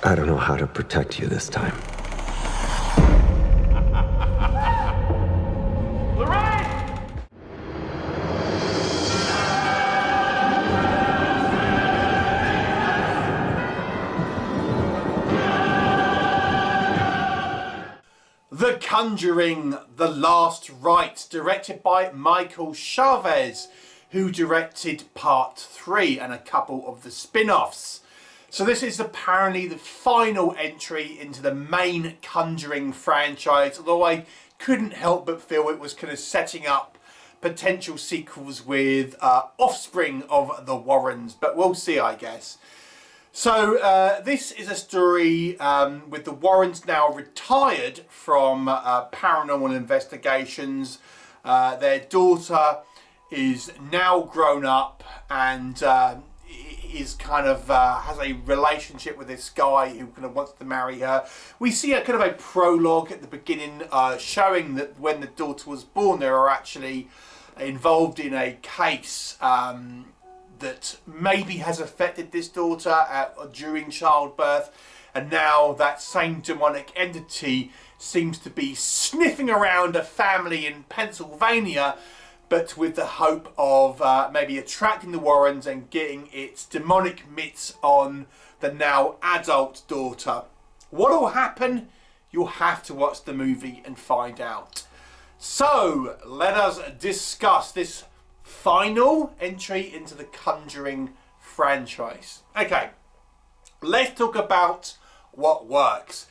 I don't know how to protect you this time. Lorraine! The Conjuring, The Last Rites, directed by Michael Chavez, who directed Part 3 and a couple of the spin-offs. So this is apparently the final entry into the main Conjuring franchise, although I couldn't help but feel it was kind of setting up potential sequels with offspring of the Warrens, but we'll see, I guess. So this is a story with the Warrens now retired from paranormal investigations. Their daughter is now grown up and is kind of has a relationship with this guy who kind of wants to marry her. We see a kind of a prologue at the beginning showing that when the daughter was born, they were actually involved in a case that maybe has affected this daughter during childbirth, and now that same demonic entity seems to be sniffing around a family in Pennsylvania, but with the hope of maybe attracting the Warrens and getting its demonic mitts on the now adult daughter. What will happen? You'll have to watch the movie and find out. So let us discuss this final entry into the Conjuring franchise. Okay, let's talk about what works.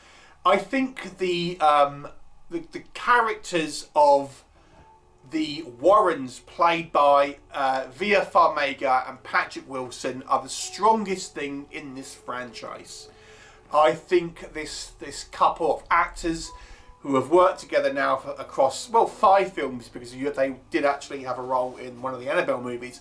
I think the characters of the Warrens, played by Vera Farmiga and Patrick Wilson, are the strongest thing in this franchise. I think this couple of actors who have worked together now across, well, 5 films, because they did actually have a role in one of the Annabelle movies,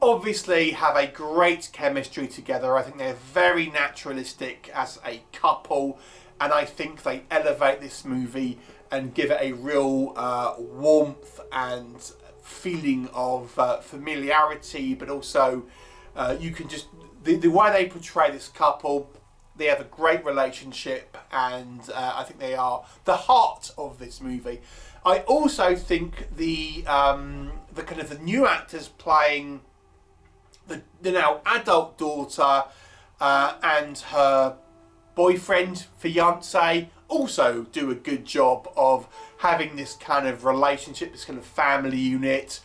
obviously have a great chemistry together. I think they're very naturalistic as a couple, and I think they elevate this movie and give it a real warmth and feeling of familiarity, but also you can just, the way they portray this couple, they have a great relationship, and I think they are the heart of this movie. I also think the kind of the new actors playing the now adult daughter and her boyfriend, fiance, also do a good job of having this kind of relationship, this kind of family unit,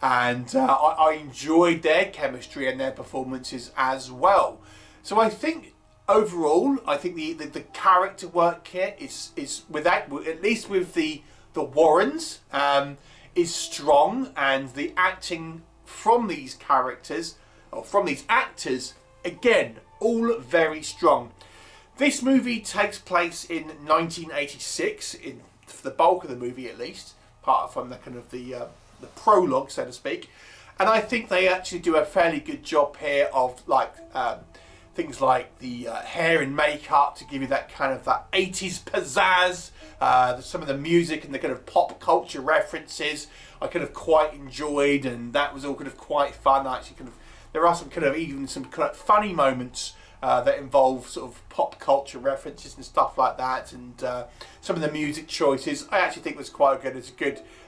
and I enjoyed their chemistry and their performances as well. So I think overall, I think the character work here is without, at least with the Warrens, is strong, and the acting from these characters, or from these actors, again, all very strong. This movie takes place in 1986, for the bulk of the movie at least, apart from the kind of the prologue, so to speak. And I think they actually do a fairly good job here of things like the hair and makeup to give you that kind of that 80s pizzazz. Some of the music and the kind of pop culture references I kind of quite enjoyed, and that was all kind of quite fun. Actually, there are some kind of funny moments that involve sort of pop culture references and stuff like that, and some of the music choices I actually think was quite good. It's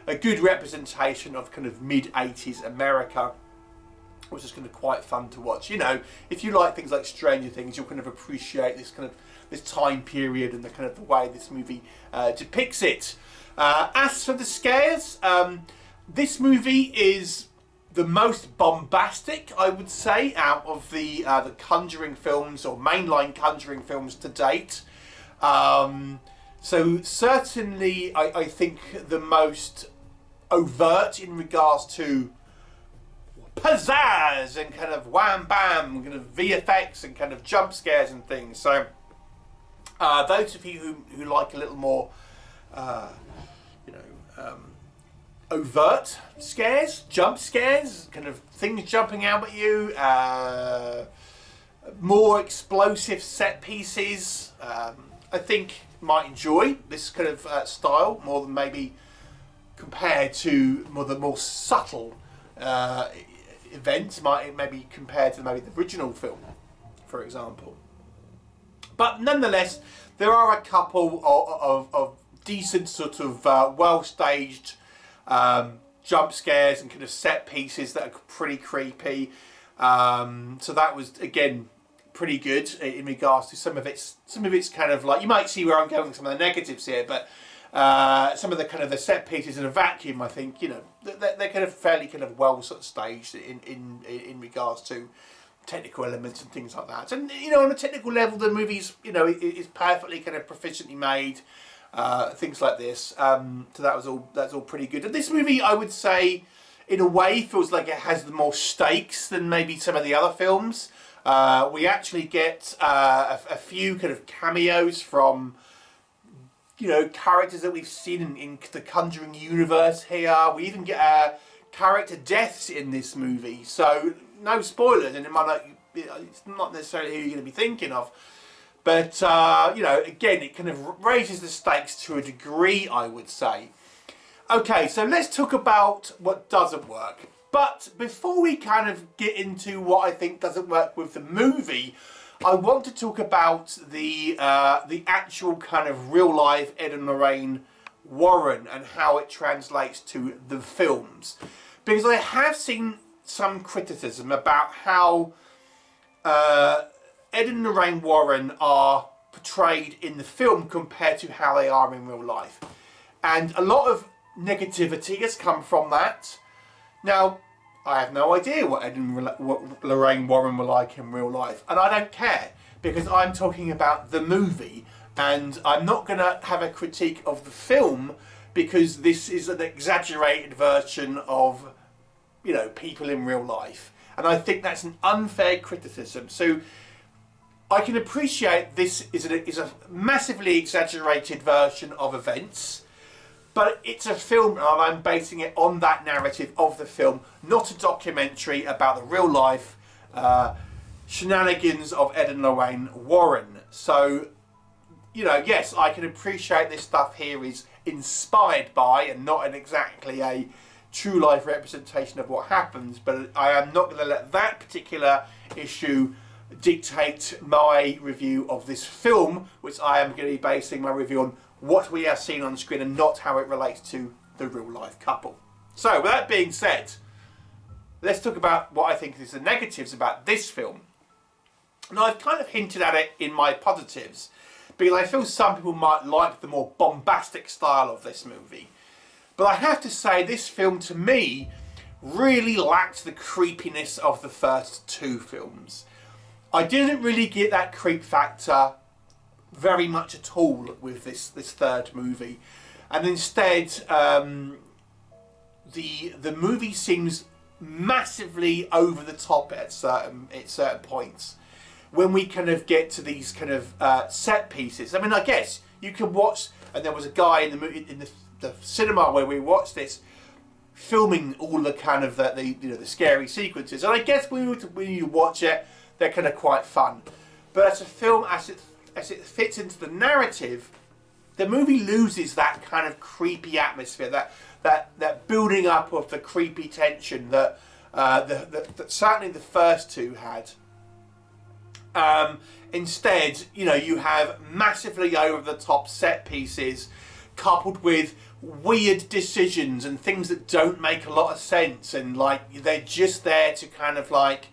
a good representation of kind of mid-80s America, which is kind of quite fun to watch. You know, if you like things like Stranger Things, you'll kind of appreciate this time period and the way this movie depicts it. As for the scares, this movie is the most bombastic, I would say, out of the Conjuring films, or mainline Conjuring films to date. So certainly, I think the most overt in regards to pizzazz and kind of wham bam, kind of VFX and kind of jump scares and things. So those of you who like a little more, overt scares, jump scares, kind of things jumping out at you, more explosive set pieces, I think might enjoy this kind of style more than maybe compared to the more subtle events, maybe compared to maybe the original film, for example. But nonetheless, there are a couple of decent sort of well-staged jump scares and kind of set pieces that are pretty creepy. So that was, again, pretty good in regards to some of its kind of like, you might see where I'm going with some of the negatives here, but some of the kind of the set pieces in a vacuum, I think, you know, they're kind of fairly kind of well sort of staged in regards to technical elements and things like that. And, you know, on a technical level, the movie's, you know, is perfectly kind of proficiently made, things like this. So that's all pretty good. And this movie, I would say, in a way, feels like it has the more stakes than maybe some of the other films. We actually get a few kind of cameos from, you know, characters that we've seen in the Conjuring universe here. We even get character deaths in this movie. So no spoilers, and it might not, it's not necessarily who you're going to be thinking of. But, you know, again, it kind of raises the stakes to a degree, I would say. Okay, so let's talk about what doesn't work. But before we kind of get into what I think doesn't work with the movie, I want to talk about the actual kind of real life Ed and Lorraine Warren and how it translates to the films. Because I have seen some criticism about how Ed and Lorraine Warren are portrayed in the film compared to how they are in real life. And a lot of negativity has come from that. Now, I have no idea what Ed and Lorraine Warren were like in real life, and I don't care, because I'm talking about the movie, and I'm not going to have a critique of the film, because this is an exaggerated version of, you know, people in real life. And I think that's an unfair criticism. So I can appreciate this is a massively exaggerated version of events, but it's a film and I'm basing it on that narrative of the film, not a documentary about the real life shenanigans of Ed and Lorraine Warren. So, you know, yes, I can appreciate this stuff here is inspired by and not exactly a true life representation of what happens, but I am not going to let that particular issue dictate my review of this film, which I am going to be basing my review on what we are seeing on screen and not how it relates to the real life couple. So with that being said, let's talk about what I think is the negatives about this film. Now, I've kind of hinted at it in my positives, because I feel some people might like the more bombastic style of this movie. But I have to say, this film to me really lacked the creepiness of the first two films. I didn't really get that creep factor very much at all with this third movie, and instead the movie seems massively over the top at certain points when we kind of get to these kind of set pieces. I mean, I guess you can watch, and there was a guy in the cinema where we watched this filming all the kind of the scary sequences, and I guess when you watch it, they're kind of quite fun. But as a film, as it fits into the narrative, the movie loses that kind of creepy atmosphere, that building up of the creepy tension that certainly the first two had. Instead, you know, you have massively over the top set pieces coupled with weird decisions and things that don't make a lot of sense, and like they're just there to kind of like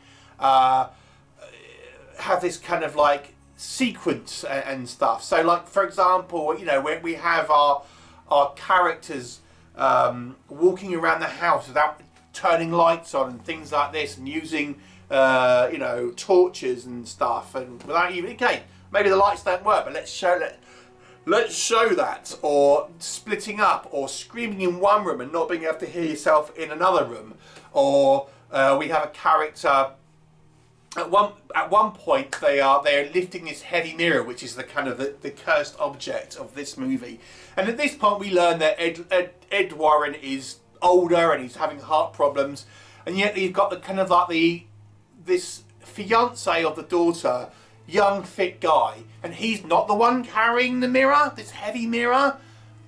have this kind of like sequence and stuff. So like, for example, you know, when we have our characters walking around the house without turning lights on and things like this, and using you know, torches and stuff, and without even, okay, maybe the lights don't work, but let's show that, or splitting up, or screaming in one room and not being able to hear yourself in another room, or we have a character at one point they are lifting this heavy mirror, which is the kind of the cursed object of this movie, and at this point we learn that Ed Warren is older and he's having heart problems, and yet you've got the kind of like this fiance of the daughter, young fit guy, and he's not the one carrying the mirror, this heavy mirror.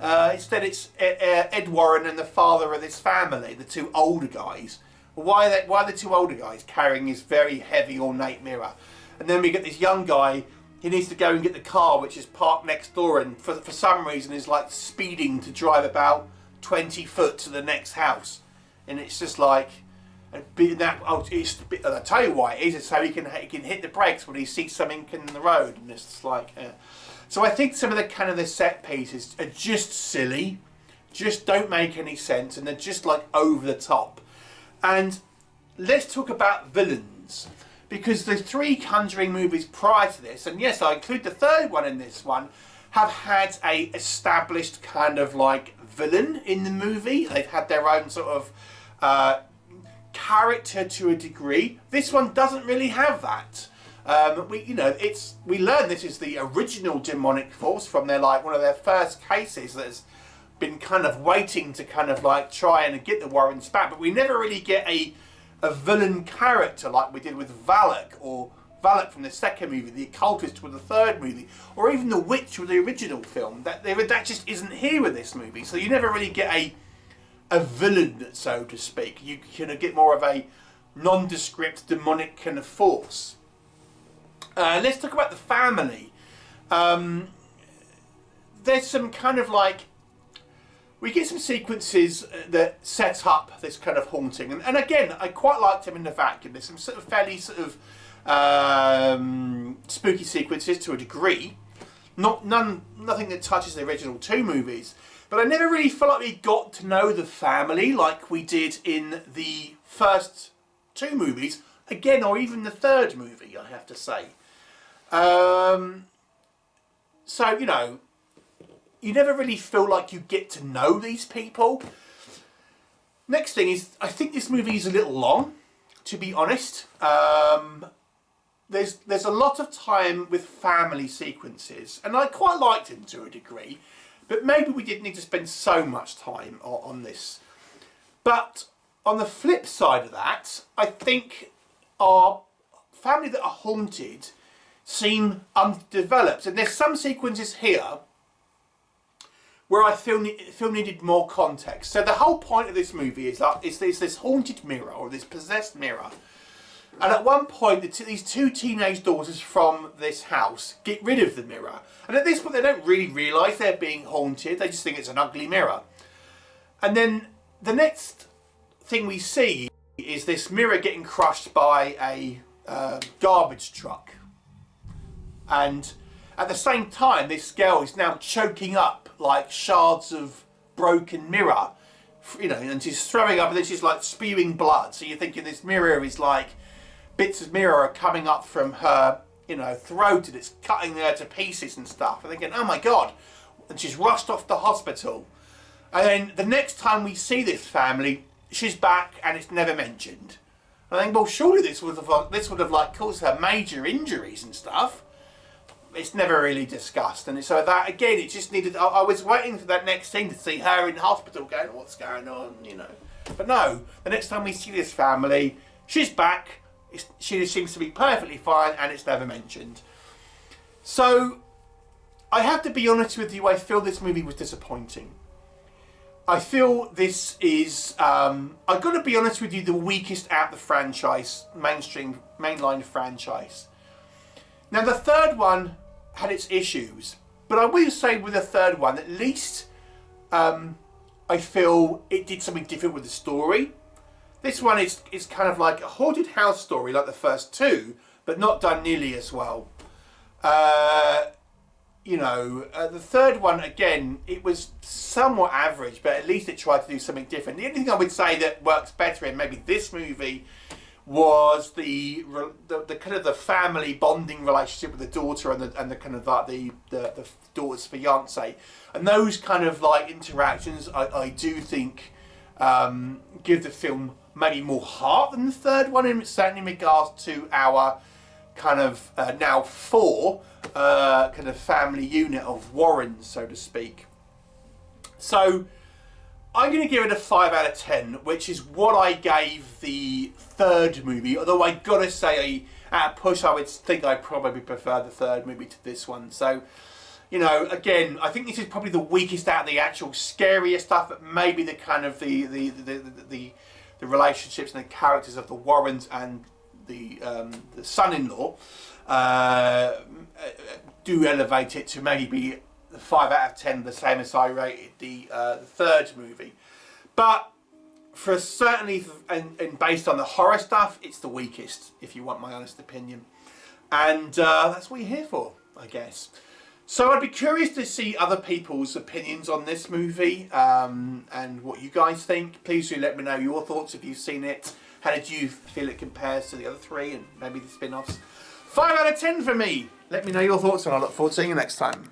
Instead it's Ed Warren and the father of this family, the two older guys. Why are the two older guys carrying this very heavy ornate mirror? And then we get this young guy, he needs to go and get the car which is parked next door, and for some reason is like speeding to drive about 20 foot to the next house, and it's just like, I'll tell you why it is so he can hit the brakes when he sees something in the road, and it's just like, so I think some of the kind of the set pieces are just silly, just don't make any sense, and they're just like over the top. And let's talk about villains, because the 3 Conjuring movies prior to this, and yes, I include the third one in this one, have had a established kind of like villain in the movie. They've had their own sort of character to a degree. This one doesn't really have that. We learn this is the original demonic force from their like one of their first cases that has been kind of waiting to kind of like try and get the Warrens back, but we never really get a villain character like we did with Valak from the second movie, the occultist with the third movie, or even the witch with the original film. That just isn't here with this movie. So you never really get a villain, so to speak. You kind of get more of a nondescript demonic kind of force. Let's talk about the family. There's some kind of like, we get some sequences that set up this kind of haunting, and again, I quite liked them in the vacuum. There's some sort of fairly sort of spooky sequences to a degree. Nothing that touches the original 2 movies, but I never really felt like we got to know the family like we did in the first 2 movies, again, or even the third movie, I have to say. So, you know, you never really feel like you get to know these people. Next thing is, I think this movie is a little long, to be honest. There's a lot of time with family sequences, and I quite liked them to a degree, but maybe we didn't need to spend so much time on this. But on the flip side of that, I think our family that are haunted seem undeveloped, and there's some sequences here where I feel needed more context. So the whole point of this movie is that there's this haunted mirror, or this possessed mirror, and at one point these 2 teenage daughters from this house get rid of the mirror, and at this point they don't really realise they're being haunted, they just think it's an ugly mirror. And then the next thing we see is this mirror getting crushed by a garbage truck, and at the same time this girl is now choking up like shards of broken mirror, you know, and she's throwing up, and then she's like spewing blood. So you're thinking this mirror is like, bits of mirror are coming up from her, you know, throat, and it's cutting her to pieces and stuff. And thinking, oh my God. And she's rushed off to hospital. And then the next time we see this family, she's back and it's never mentioned. I think, well, surely this would have like caused her major injuries and stuff. It's never really discussed, and so that again, it just needed. I was waiting for that next scene to see her in hospital, going, "What's going on?" You know, but no. The next time we see this family, she's back. She seems to be perfectly fine, and it's never mentioned. So, I have to be honest with you. I feel this movie was disappointing. I feel this is. I've got to be honest with you. The weakest out of the franchise, mainline franchise. Now, the third one had its issues, but I will say with the third one, at least I feel it did something different with the story. This one is kind of like a haunted house story like the first 2, but not done nearly as well. You know, the third one, again, it was somewhat average, but at least it tried to do something different. The only thing I would say that works better in maybe this movie was the kind of the family bonding relationship with the daughter and the kind of like the daughter's fiance, and those kind of like interactions I do think give the film maybe more heart than the third one, and certainly in regards to our kind of now 4 kind of family unit of Warrens, so to speak. So I'm going to give it a 5 out of 10, which is what I gave the third movie. Although I got to say, at a push, I would think I probably prefer the third movie to this one. So, you know, again, I think this is probably the weakest out of the actual scarier stuff, but maybe the kind of the relationships and the characters of the Warrens and the son-in-law do elevate it to maybe 5 out of 10, the same as I rated the third movie. But for certainly, and based on the horror stuff, it's the weakest, if you want my honest opinion. And that's what you're here for, I guess. So I'd be curious to see other people's opinions on this movie and what you guys think. Please do let me know your thoughts if you've seen it. How did you feel it compares to the other three and maybe the spin-offs? 5 out of 10 for me. Let me know your thoughts and I look forward to seeing you next time.